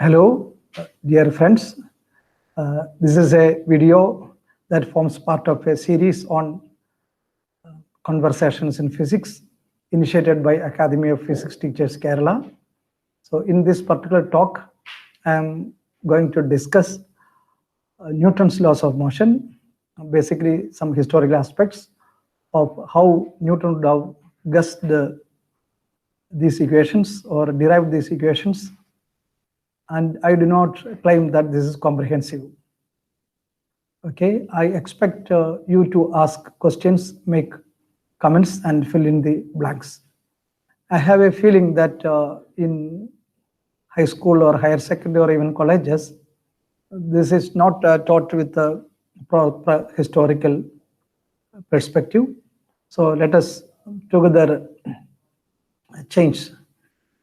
Hello, dear friends. This is a video that forms part of a series on conversations in physics initiated by Academy of Physics Teachers Kerala. So in this particular talk, I am going to discuss Newton's laws of motion, basically some historical aspects of how Newton would have guessed these equations or derived these equations. And I do not claim that this is comprehensive. Okay, I expect you to ask questions, make comments, and fill in the blanks. I have a feeling that in high school or higher secondary or even colleges, this is not taught with a proper historical perspective. So let us together change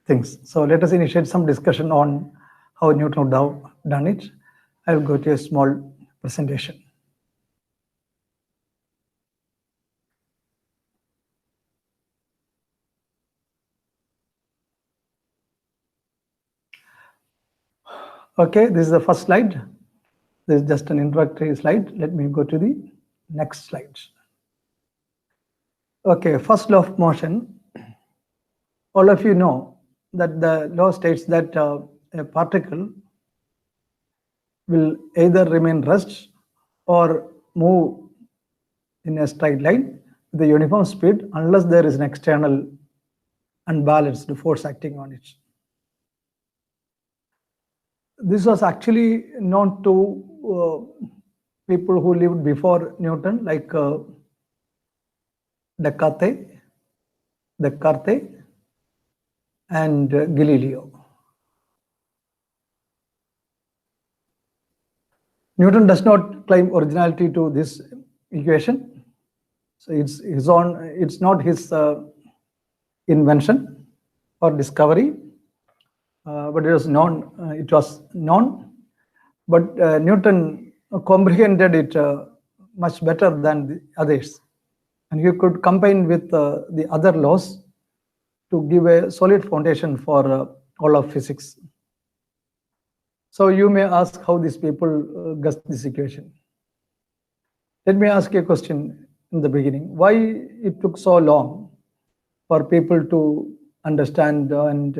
things. So let us initiate some discussion on how Newton would have done it. I will go to a small presentation. Okay, this is the first slide. This is just an introductory slide. Let me go to the next slide. Okay, first law of motion. All of you know that the law states that a particle will either remain rest or move in a straight line with a uniform speed unless there is an external unbalanced force acting on it. This was actually known to people who lived before Newton, like Descartes, and Galileo. Newton does not claim originality to this equation, so it's his own. It's not his invention or discovery, but it was known. But Newton comprehended it much better than the others, and he could combine with the other laws to give a solid foundation for all of physics. So you may ask how these people guessed this equation. Let me ask you a question in the beginning. Why it took so long for people to understand and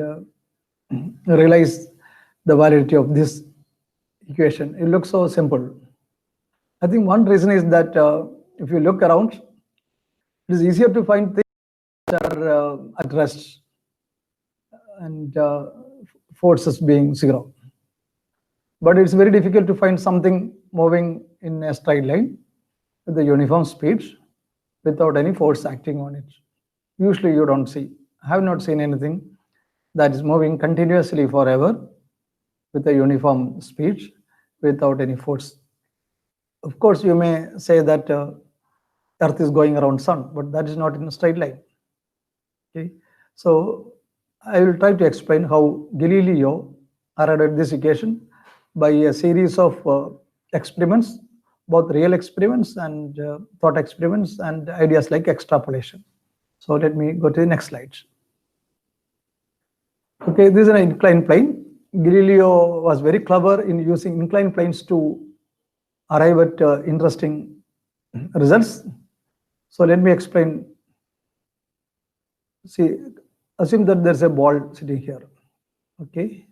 realize the validity of this equation? It looks so simple. I think one reason is that if you look around, it is easier to find things that are at rest and forces being zero. But it's very difficult to find something moving in a straight line with a uniform speed without any force acting on it. Usually you don't see. I have not seen anything that is moving continuously forever with a uniform speed without any force. Of course, you may say that Earth is going around Sun, but that is not in a straight line. Okay, so I will try to explain how Galileo arrived at this equation by a series of experiments, both real experiments and thought experiments and ideas like extrapolation. So let me go to the next slide. Okay, this is an inclined plane. Galileo was very clever in using inclined planes to arrive at interesting results. So let me explain. See, assume that there's a ball sitting here, okay,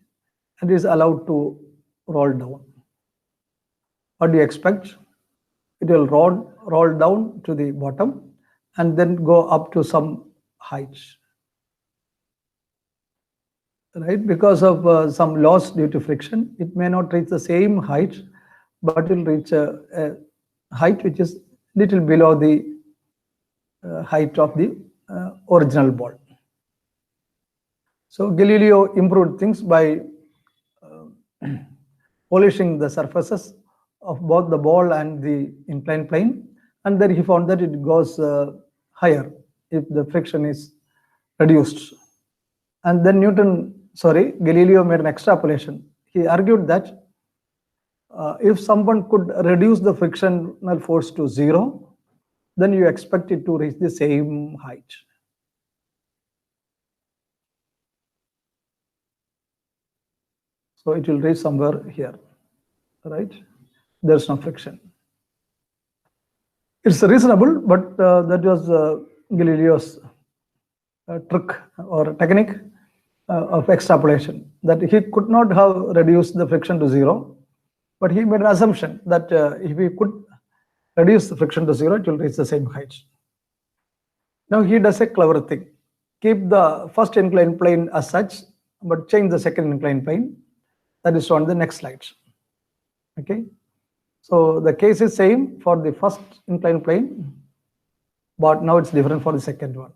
and it is allowed to roll down. What do you expect? It will roll down to the bottom and then go up to some height, right? Because of some loss due to friction, it may not reach the same height, but it will reach a height which is little below the height of the original ball. So Galileo improved things by polishing the surfaces of both the ball and the inclined plane, and then he found that it goes higher if the friction is reduced. And then Galileo made an extrapolation. He argued that if someone could reduce the frictional force to zero, then you expect it to reach the same height. So it will reach somewhere here, right? There's no friction. It's reasonable, but that was Galileo's trick or technique of extrapolation, that he could not have reduced the friction to zero, but he made an assumption that if we could reduce the friction to zero, it will reach the same height. Now he does a clever thing. Keep the first inclined plane as such, but change the second inclined plane. That is on the next slide. Okay. So the case is same for the first inclined plane, but now it's different for the second one.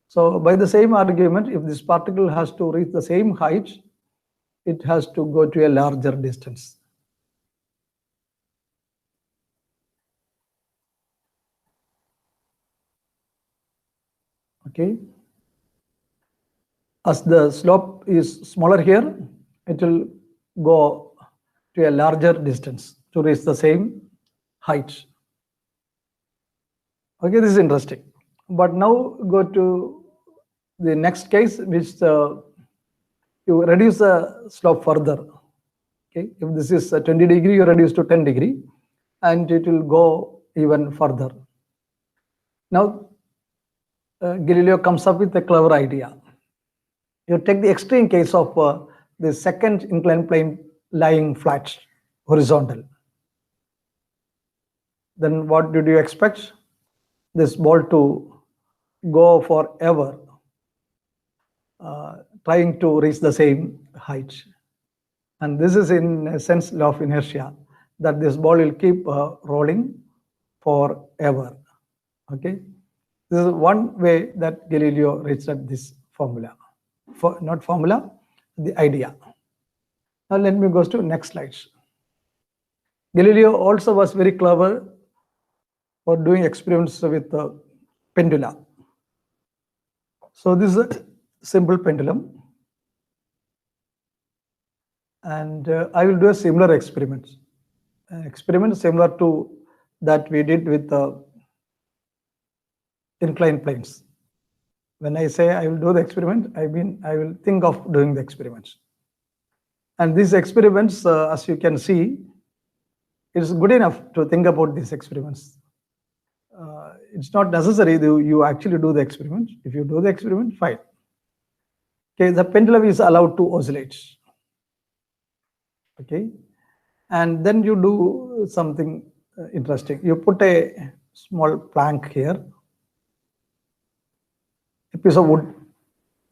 So by the same argument, if this particle has to reach the same height, it has to go to a larger distance. Okay. As the slope is smaller here, it will go to a larger distance to reach the same height. Okay, this is interesting. But now go to the next case, which you reduce the slope further. Okay, if this is 20 degree, you reduce to 10 degree, and it will go even further. Now, Galileo comes up with a clever idea. You take the extreme case of the second inclined plane lying flat, horizontal. Then what did you expect? This ball to go forever, trying to reach the same height. And this is in a sense law of inertia, that this ball will keep rolling forever. Okay, this is one way that Galileo reached at this formula. Not formula, the idea. Now let me go to next slide. Galileo also was very clever for doing experiments with pendula. So this is a simple pendulum, and I will do a similar experiment. An experiment similar to that we did with inclined planes. When I say I will do the experiment, I mean I will think of doing the experiments. And these experiments, as you can see, it's good enough to think about these experiments. It's not necessary that you actually do the experiment. If you do the experiment, fine. Okay, the pendulum is allowed to oscillate. Okay, and then you do something interesting. You put a small plank here, a piece of wood,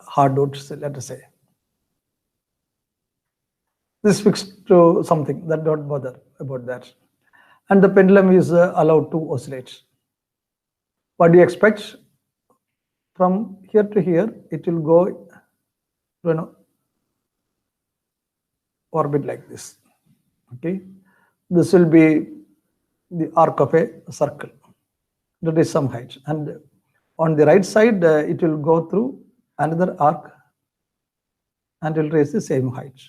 hardwood, let us say. This is fixed to something, that don't bother about that. And the pendulum is allowed to oscillate. What do you expect? From here to here, it will go, orbit like this. Okay, this will be the arc of a circle. That is some height, and on the right side, it will go through another arc, and it will reach the same height.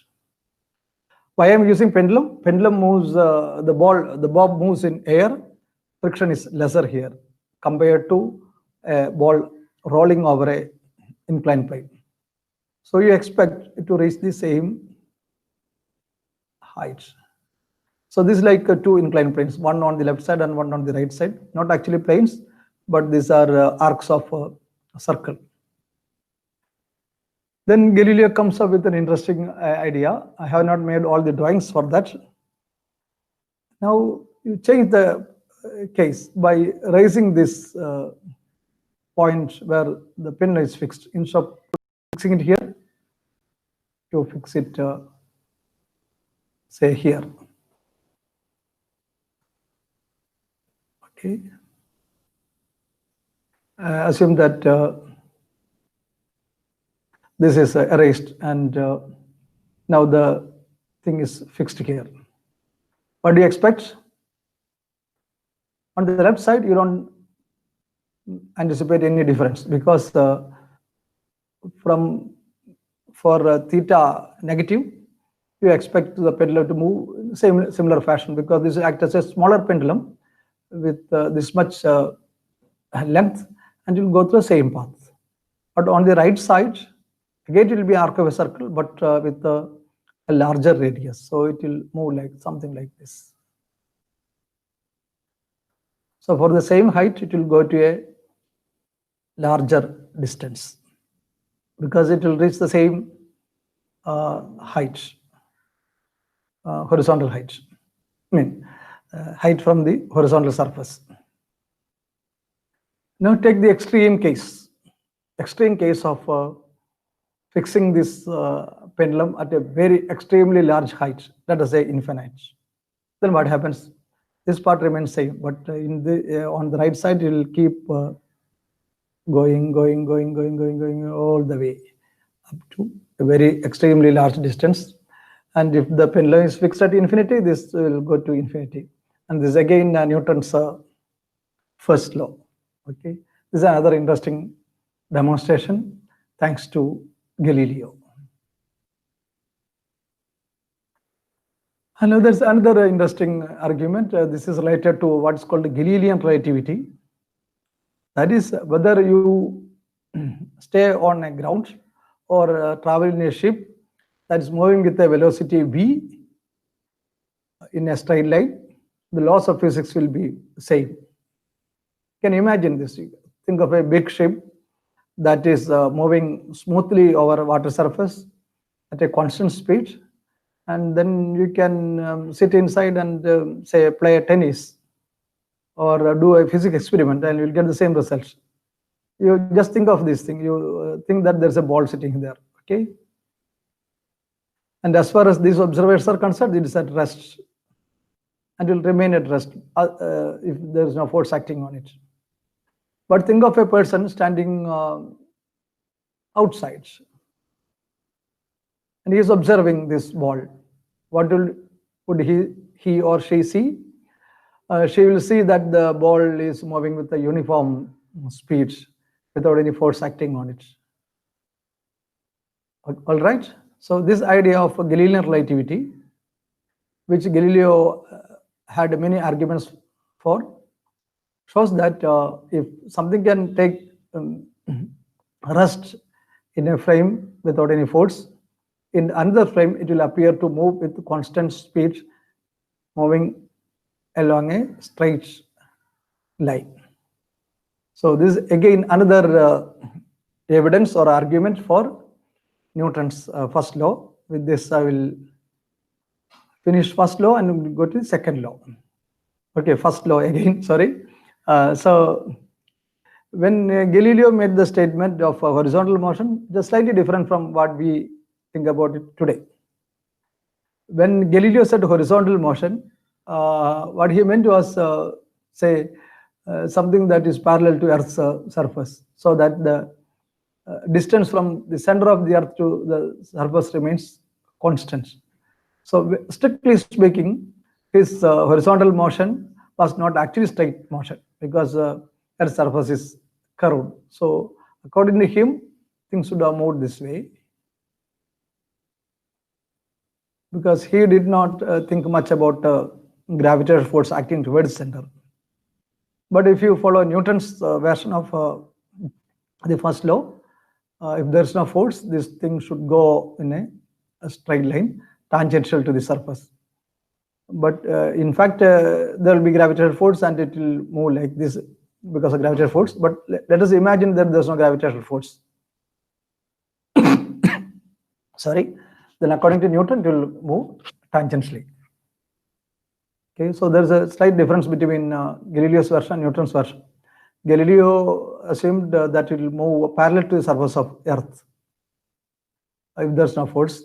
Why I am using pendulum? Pendulum moves the bob moves in air. Friction is lesser here compared to a ball rolling over a inclined plane. So you expect it to reach the same height. So this is like two inclined planes, one on the left side and one on the right side. Not actually planes, but these are arcs of a circle. Then Galileo comes up with an interesting idea. I have not made all the drawings for that. Now you change the case by raising this point where the pin is fixed. Instead of fixing it here, you fix it, say here. Okay. Assume that this is erased, and now the thing is fixed here. What do you expect? On the left side, you don't anticipate any difference, because for theta negative, you expect the pendulum to move in similar fashion, because this acts as a smaller pendulum with this much length, and it will go through the same path. But on the right side, again it will be arc of a circle, but with a larger radius. So it will move like something like this. So for the same height, it will go to a larger distance because it will reach the same height, horizontal height. I mean, height from the horizontal surface. Now take the extreme case of fixing this pendulum at a very extremely large height, let us say infinite. Then what happens? This part remains same, but in the on the right side it will keep going all the way up to a very extremely large distance. And if the pendulum is fixed at infinity, this will go to infinity. And this is again Newton's first law. Okay, this is another interesting demonstration thanks to Galileo. And now there's another interesting argument. This is related to what's called Galilean relativity. That is whether you stay on a ground or travel in a ship that is moving with a velocity v in a straight line, the laws of physics will be same. Can you imagine this? Think of a big ship that is moving smoothly over water surface at a constant speed, and then you can sit inside and say play tennis or do a physics experiment, and you'll get the same results. You just think of this thing. You think that there's a ball sitting there, okay? And as far as these observers are concerned, it is at rest and will remain at rest if there is no force acting on it. But think of a person standing outside and he is observing this ball. What would he or she see? She will see that the ball is moving with a uniform speed without any force acting on it. All right. So this idea of Galilean relativity, which Galileo had many arguments for, shows that if something can take rest in a frame without any force, in another frame it will appear to move with constant speed, moving along a straight line. So this is again another evidence or argument for Newton's first law. With this, I will finish first law and we'll go to the second law. Okay, first law again, sorry. So when Galileo made the statement of horizontal motion, just slightly different from what we think about it today. When Galileo said horizontal motion, what he meant was, say, something that is parallel to Earth's surface, so that the distance from the center of the Earth to the surface remains constant. So strictly speaking, his horizontal motion was not actually straight motion because Earth's surface is curved. So according to him, things should have moved this way because he did not think much about gravitational force acting towards center. But if you follow Newton's version of the first law, if there's no force, this thing should go in a straight line, tangential to the surface. But in fact, there will be gravitational force and it will move like this because of gravitational force. But let us imagine that there's no gravitational force. Sorry. Then according to Newton, it will move tangentially. Okay, so there's a slight difference between Galileo's version and Newton's version. Galileo assumed that it will move parallel to the surface of Earth if there's no force.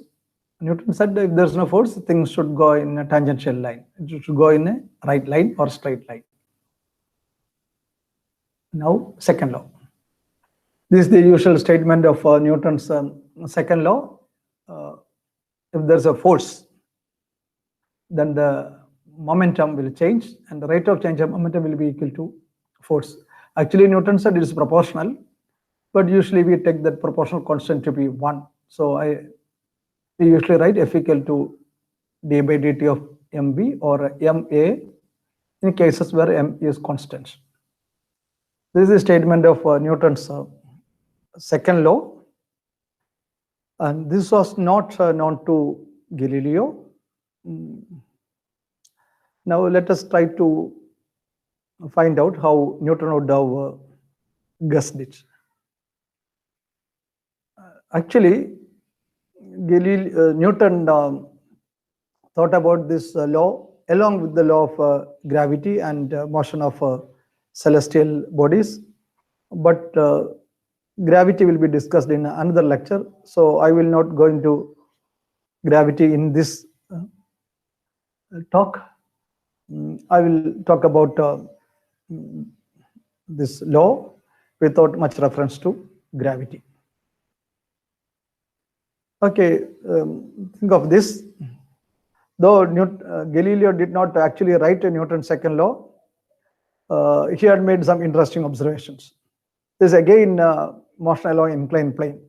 Newton said if there's no force, things should go in a tangential line. It should go in a right line or straight line. Now, second law. This is the usual statement of Newton's second law. If there's a force, then the momentum will change and the rate of change of momentum will be equal to force. Actually, Newton said it is proportional, but usually we take that proportional constant to be 1. So we usually write F equal to d by dt of mv or ma in cases where m is constant. This is the statement of Newton's second law. And this was not known to Galileo. Now let us try to find out how Newton would have guessed it. Actually, Newton thought about this law along with the law of gravity and motion of celestial bodies, but gravity will be discussed in another lecture, so I will not go into gravity in this talk. I will talk about this law without much reference to gravity. Okay, think of this. Though Galileo did not actually write Newton's second law, he had made some interesting observations. This again motion along inclined plane.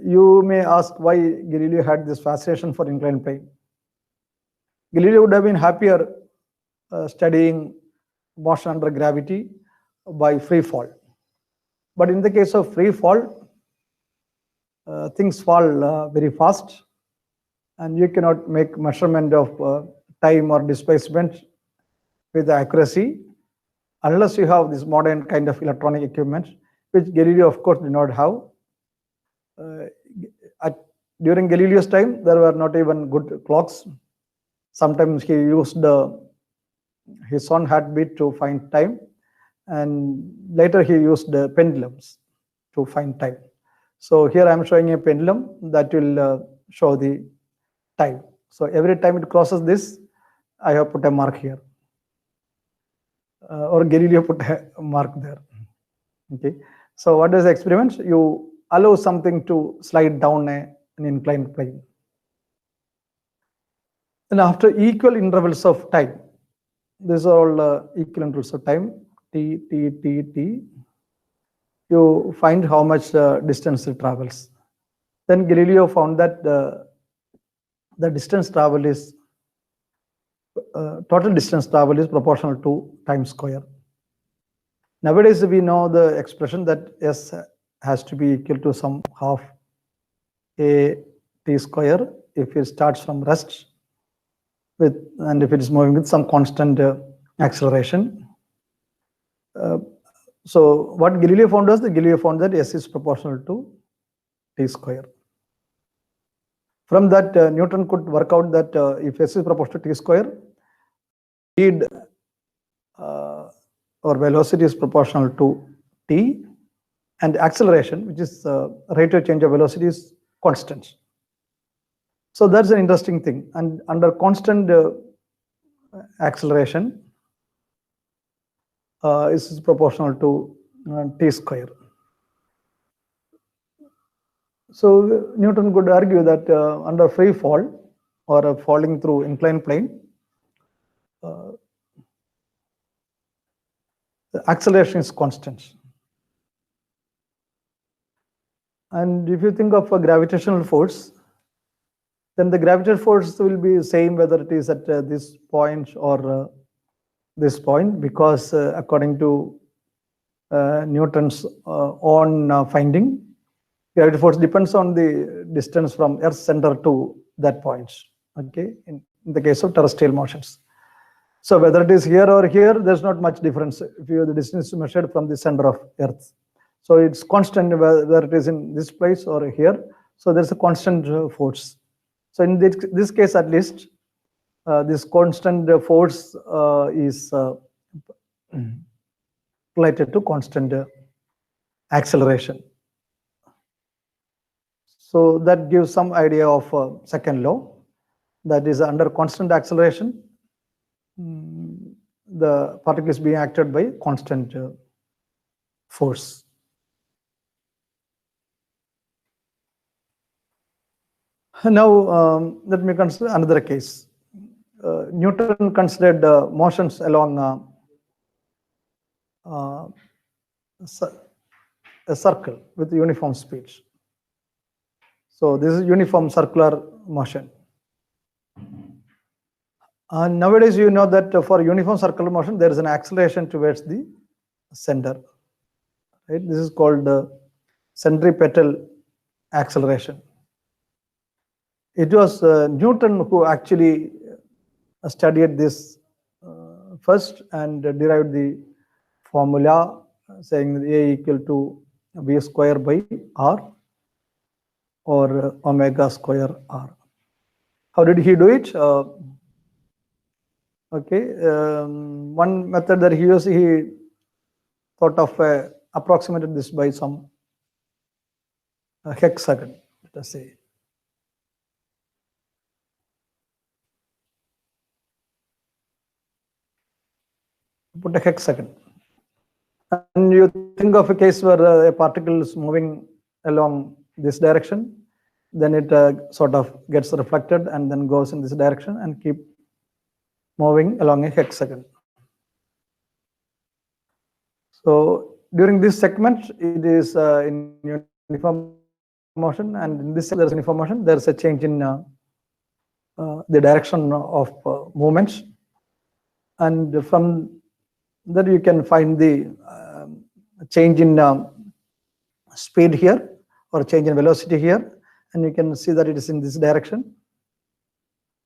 You may ask why Galileo had this fascination for inclined plane. Galileo would have been happier studying motion under gravity by free fall. But in the case of free fall, things fall very fast, and you cannot make measurement of time or displacement with accuracy unless you have this modern kind of electronic equipment, which Galileo, of course, did not have. During Galileo's time, there were not even good clocks. Sometimes he used his own heartbeat to find time, and later he used pendulums to find time. So here I am showing a pendulum that will show the time. So every time it crosses this, I have put a mark here, or Galileo put a mark there. Okay. So what is the experiment? You allow something to slide down an inclined plane. And after equal intervals of time, these are all equal intervals of time, t, t, t, t, you find how much distance it travels. Then Galileo found that the distance travel is, total distance travel is proportional to time square. Nowadays, we know the expression that S has to be equal to some half a t square if it starts from rest with, and if it is moving with some constant acceleration. So what Galileo found was that Galileo found that S is proportional to t square. From that, Newton could work out that if S is proportional to t square, speed or velocity is proportional to t, and acceleration, which is rate of change of velocity, is constant. So that's an interesting thing. And under constant acceleration, is proportional to t square. So Newton could argue that under free fall or falling through inclined plane, the acceleration is constant. And if you think of a gravitational force, then the gravitational force will be the same whether it is at this point or this point, because according to Newton's own finding, gravitational force depends on the distance from Earth's center to that point. Okay, in the case of terrestrial motions. So whether it is here or here, there's not much difference if the distance is measured from the center of Earth. So it's constant whether it is in this place or here. So there's a constant force. So in this case, at least, this constant force is related to constant acceleration. So that gives some idea of second law, that is under constant acceleration, the particle is being acted by constant force. Now let me consider another case. Newton considered motions along a circle with uniform speed. So this is uniform circular motion. And nowadays, you know that for uniform circular motion, there is an acceleration towards the center. Right? This is called centripetal acceleration. It was Newton who actually studied this first and derived the formula saying that A equal to V square by R or omega square R. How did he do it? One method that he used, he thought of approximated this by some hexagon, let us say. Put a hexagon. And you think of a case where a particle is moving along this direction, then it sort of gets reflected and then goes in this direction and keep moving along a hexagon. So during this segment, it is in uniform motion, and in this there's uniform motion. There's a change in the direction of movements, and from that you can find the change in speed here or change in velocity here, and you can see that it is in this direction,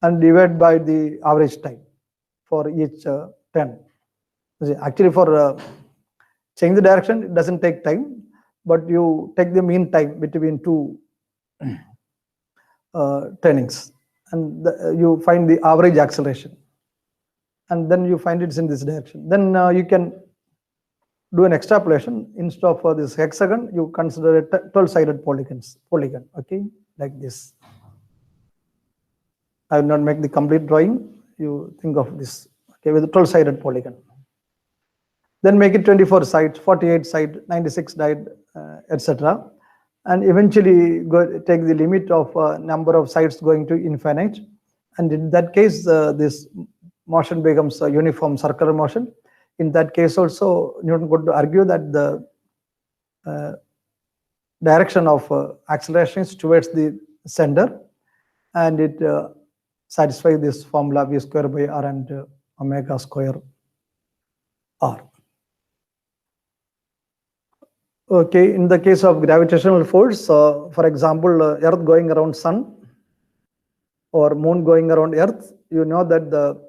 and divide by the average time for each turn. Actually, for change the direction, it doesn't take time, but you take the mean time between two turnings, and you find the average acceleration, and then you find it's in this direction. Then you can do an extrapolation. Instead of this hexagon, you consider a 12-sided polygon, okay, like this. I will not make the complete drawing. You think of this, okay, with a 12-sided polygon. Then make it 24 sides, 48 side, 96 side, etc. And eventually take the limit of number of sides going to infinite. And in that case, this motion becomes a uniform circular motion. In that case also, Newton could argue that the direction of acceleration is towards the center, and it satisfies this formula V square by R and omega square R. Okay, in the case of gravitational force, for example, Earth going around Sun or Moon going around Earth, you know that the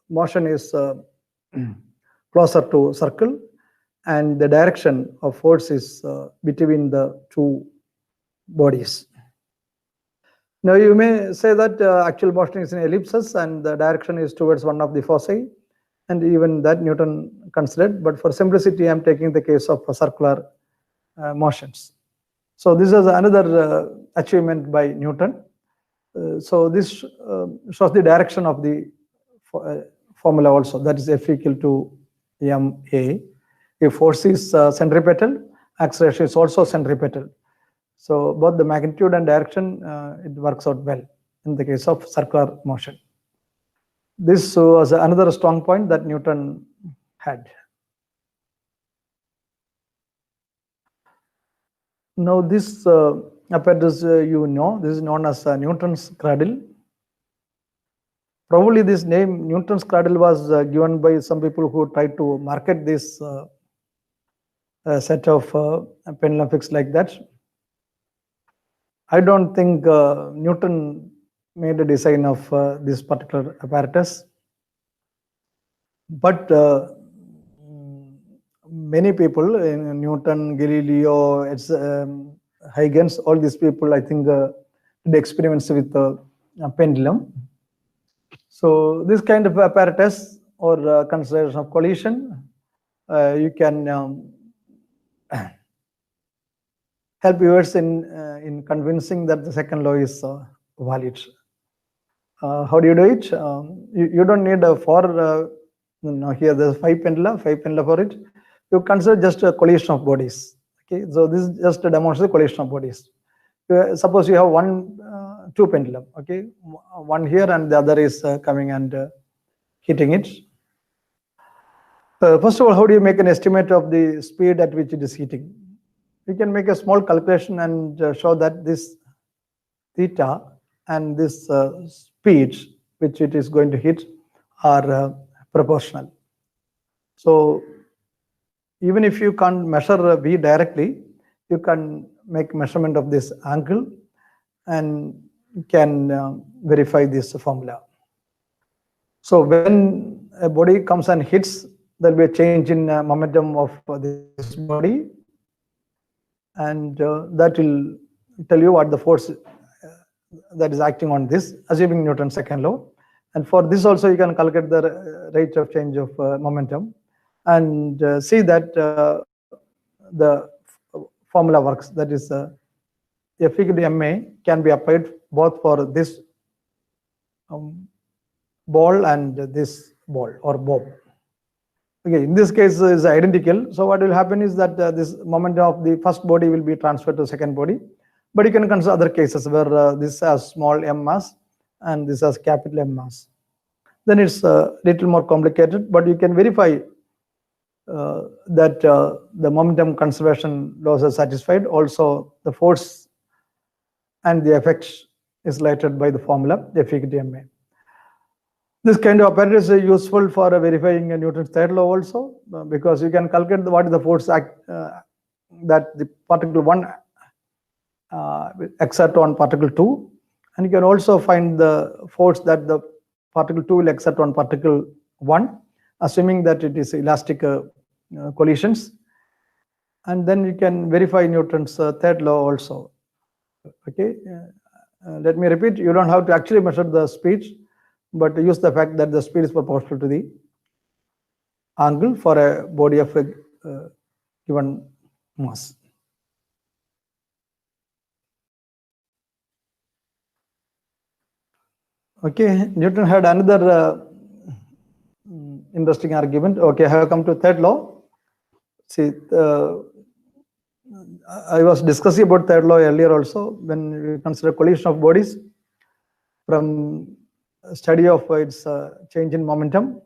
motion is closer to circle, and the direction of force is between the two bodies. Now you may say that actual motion is in ellipses and the direction is towards one of the foci, and even that Newton considered, but for simplicity I am taking the case of circular motions. So this is another achievement by Newton. So this shows the direction of the formula also, that is F equal to ma. If force is centripetal, acceleration is also centripetal. So both the magnitude and direction, it works out well in the case of circular motion. This was another strong point that Newton had. Now this apparatus, you know, this is known as Newton's cradle. Probably this name Newton's cradle was given by some people who tried to market this set of pendulum fixed like that. I don't think Newton made a design of this particular apparatus, but many people, Newton, Galileo, Huygens, all these people, I think, did experiments with pendulum. So this kind of apparatus or consideration of collision, you can help viewers in convincing that the second law is valid. How do you do it? You don't need here there's five pendula for it. You consider just a collision of bodies. Okay, so this is just to demonstrate the collision of bodies. Suppose you have two pendulum. Okay, one here and the other is coming and hitting it. First of all, how do you make an estimate of the speed at which it is hitting? You can make a small calculation and show that this theta and this speed which it is going to hit are proportional. So even if you can't measure V directly, you can make measurement of this angle, and can verify this formula. So when a body comes and hits, there will be a change in momentum of this body, and that will tell you what the force that is acting on this, assuming Newton's second law. And for this also you can calculate the rate of change of momentum and see that the formula works. That is F equal to ma can be applied both for this ball and this ball or bob. Okay, in this case is identical. So what will happen is that this momentum of the first body will be transferred to the second body. But you can consider other cases where this has small m mass and this has capital M mass. Then it's a little more complicated, but you can verify that the momentum conservation laws are satisfied. Also, the force and the effects is related by the formula F equal to ma. This kind of apparatus is useful for verifying Newton's third law also, because you can calculate what is the force that the particle 1 exert on particle 2, and you can also find the force that the particle 2 will exert on particle 1, assuming that it is elastic collisions, and then you can verify Newton's third law also. Okay, let me repeat, you don't have to actually measure the speed, but use the fact that the speed is proportional to the angle for a body of a given mass. Okay, Newton had another interesting argument. Okay, I have come to third law. See, I was discussing about third law earlier also when we consider collision of bodies. From study of its change in momentum,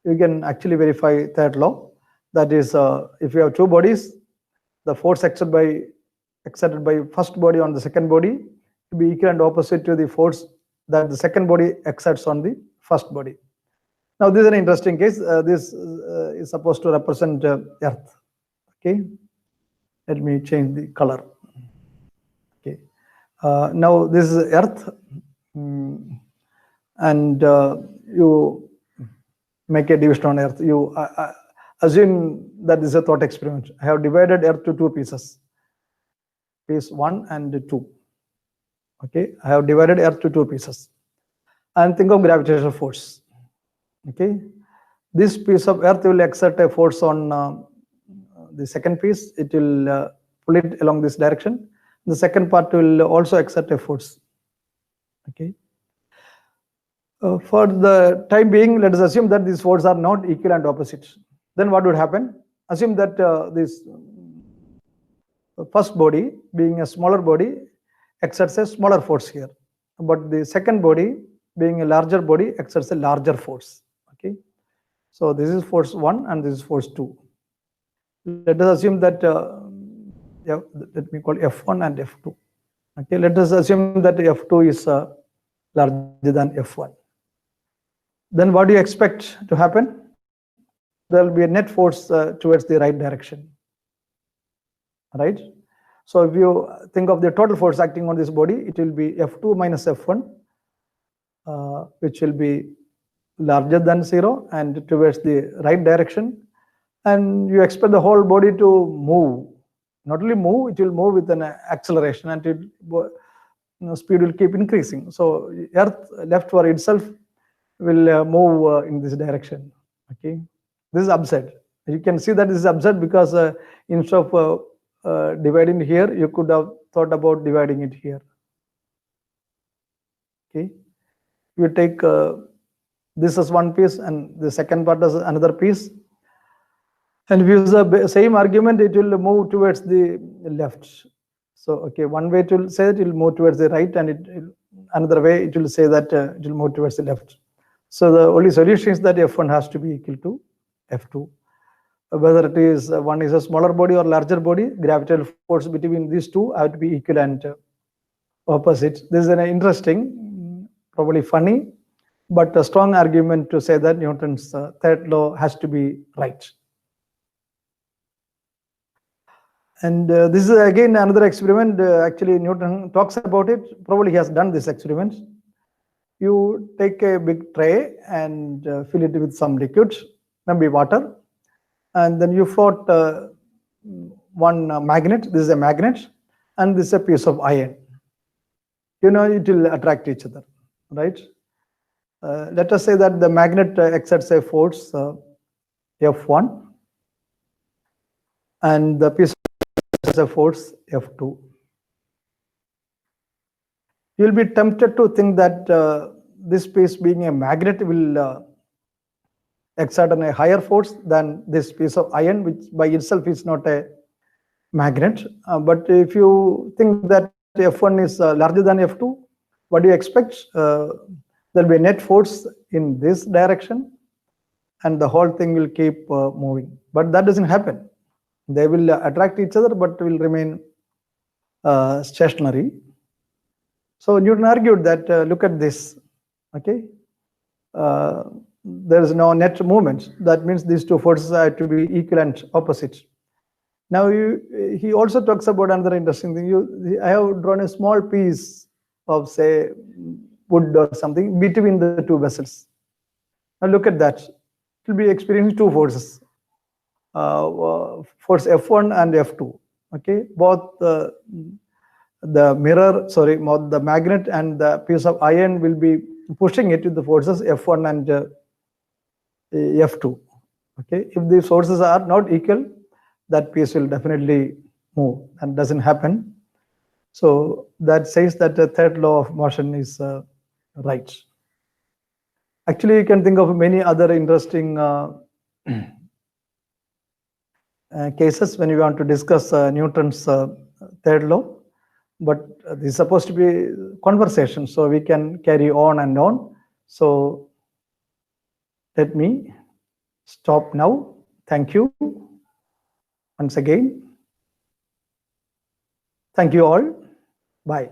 you can actually verify third law. That is, if you have two bodies, the force exerted by first body on the second body will be equal and opposite to the force that the second body exerts on the first body. Now this is an interesting case. This is supposed to represent Earth. Okay, let me change the color. Okay, now this is Earth, and you make a division on Earth. You assume that this is a thought experiment. I have divided Earth to two pieces, piece 1 and 2. Okay, I have divided Earth to two pieces, and think of gravitational force. Okay, this piece of Earth will exert a force on the second piece. It will pull it along this direction. The second part will also exert a force. Okay. For the time being, let us assume that these forces are not equal and opposite. Then what would happen? Assume that this first body, being a smaller body, exerts a smaller force here, but the second body, being a larger body, exerts a larger force. Okay, so this is force 1 and this is force 2. Let us assume that let me call F1 and F2. Okay, let us assume that F2 is larger than F1. Then what do you expect to happen? There will be a net force towards the right direction, right? So if you think of the total force acting on this body, it will be F2 minus F1, which will be larger than 0 and towards the right direction. And you expect the whole body to move. Not only move, it will move with an acceleration, and speed will keep increasing. So Earth left for itself will move in this direction. Okay, this is absurd. You can see that this is absurd because instead of dividing here, you could have thought about dividing it here. Okay, you take this as one piece and the second part as another piece, and if you use the same argument, it will move towards the left. So okay, one way it will say it will move towards the right, and another way it will say that it will move towards the left. So the only solution is that F1 has to be equal to F2. Whether it is one is a smaller body or larger body, gravitational force between these two have to be equal and opposite. This is an interesting, probably funny, but a strong argument to say that Newton's third law has to be right. And this is again another experiment. Actually, Newton talks about it. Probably he has done this experiment. You take a big tray and fill it with some liquid, maybe water, and then you float one magnet. This is a magnet, and this is a piece of iron. You know, it will attract each other, right? Let us say that the magnet exerts a force F1, and the piece exerts a force F2. You'll be tempted to think that this piece, being a magnet, will exert a higher force than this piece of iron, which by itself is not a magnet. But if you think that F1 is larger than F2, what do you expect? There'll be a net force in this direction, and the whole thing will keep moving. But that doesn't happen. They will attract each other, but will remain stationary. So Newton argued that, look at this, okay? There is no net movement. That means these two forces have to be equal and opposite. Now, he also talks about another interesting thing. I have drawn a small piece of, say, wood or something between the two vessels. Now, look at that. It will be experiencing two forces, force F1 and F2. Okay, both the magnet and the piece of iron will be pushing it with the forces F1 and F2. Okay, if these forces are not equal, that piece will definitely move, and doesn't happen. So that says that the third law of motion is right. Actually, you can think of many other interesting cases when you want to discuss Newton's third law, but this is supposed to be conversation, so we can carry on and on. So let me stop now. Thank you once again. Thank you all. Bye.